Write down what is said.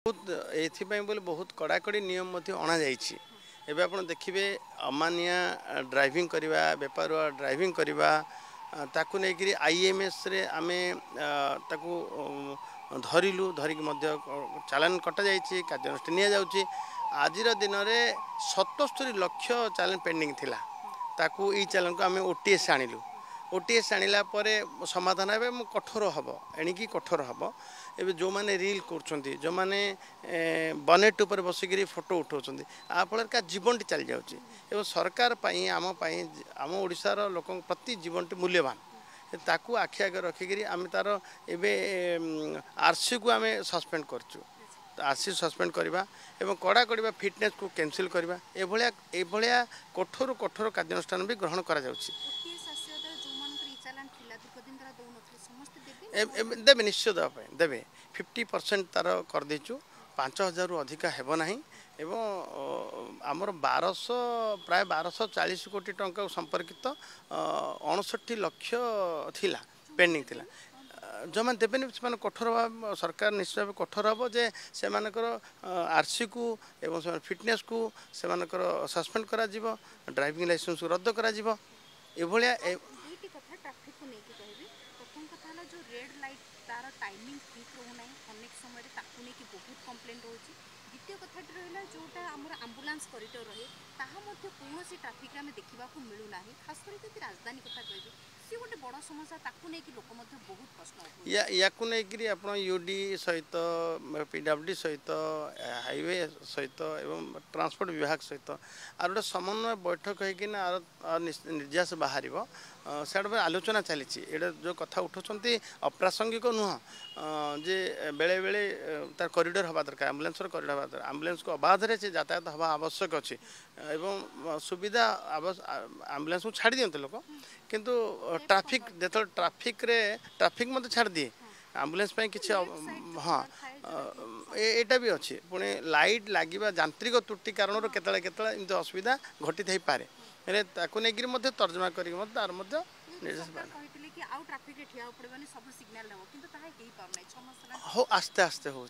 बहुत एथिपाई बोले बहुत कड़ाकड़ी नियम अणा जाइए। एबे आपण देखिए अमानिया ड्राइविंग करवा बेपारुआ ड्राइविंग करवा ताकू नहीं आईएमएस रे आमे ताकू धरिलु धरिक चालान कटा जाइए कार्यानुष्ठान नि जाउची। आजिर दिन में 77 लाख चालान पेंडिंग थिला ताकू ई चालान को आमे ओटीएस आनिलु। ओटीएस आणला समाधान ए कठोर हम एणिकी कठोर हम ए जो मैंने रिल कर जो मैंने बनेट उपर बसिक फोटो उठाऊँ फल का जीवनटी चली जाऊँगी। सरकार आम ओडार लोक प्रति जीवनटी मूल्यवान ताकू आखि आगे रखिक आम तार एवं आरसी को आम सस्पेंड करचु। आरसी सस्पेंड करवा एवं कड़ा कड़ा फिटनेस को कैंसिल करवा एभलिया कठोर कठोर कार्यानुष्ठान भी ग्रहण करा जाउछि। देवे निश्चय देवाई देवे 50% तार कर देचु 5000 रु अधिका हेब ना एवं आमर 1200 प्राय 1240 कोटी टंका संपर्कित 69 लाख थिला पेंडिंग थिला जो मैंने देवे से कठोर भाव सरकार निश्चय भाव कठोर हम जे से आरसी को एवं फिटनेस को से सस्पेंड करा जीवो ड्राइविंग लाइसेंस को रद्द करा जीवो। एभलिया टाइमिंग ठीक रोना अनेक समय बहुत कंप्लेंट रोचे। द्वितीय कथाटी रहा जोटा आम आम्बुलांस कॉरिडोर रहे कौन ट्राफिक में देखा मिलूना खास कर राजधानी कथा कहे सी गोटे बड़ समस्या ताकू नहीं लोक बहुत प्रश्न या आप यूडी सहित पीडब्ल्यूडी सहित हाईवे सहित एवं ट्रांसपोर्ट विभाग सहित आर गोटे समन्वय बैठक होना निर्यास बाहर से आलोचना चली जो कथा उठाउछंती अप्रासंगिक नुह जे बेले बेले तार कॉरिडोर हवा दरकार एम्बुलेंस कॉरिडोर हवा दरकार एम्बुलेंस को अबाध से यातायात हवा आवश्यक अच्छी एवं सुविधा एम्बुलेंस को छाड़ दियंते लोक किंतु ट्रैफिक जो ट्रैफिक मत छाड़ दिए एम्बुलेंस किसी हाँ एटा भी अच्छी पुणी लाइट लगे यांत्रिक त्रुटि कारण केत असुविधा घटी थी पारे नहीं तर्जमा कर आस्ते आस्ते हो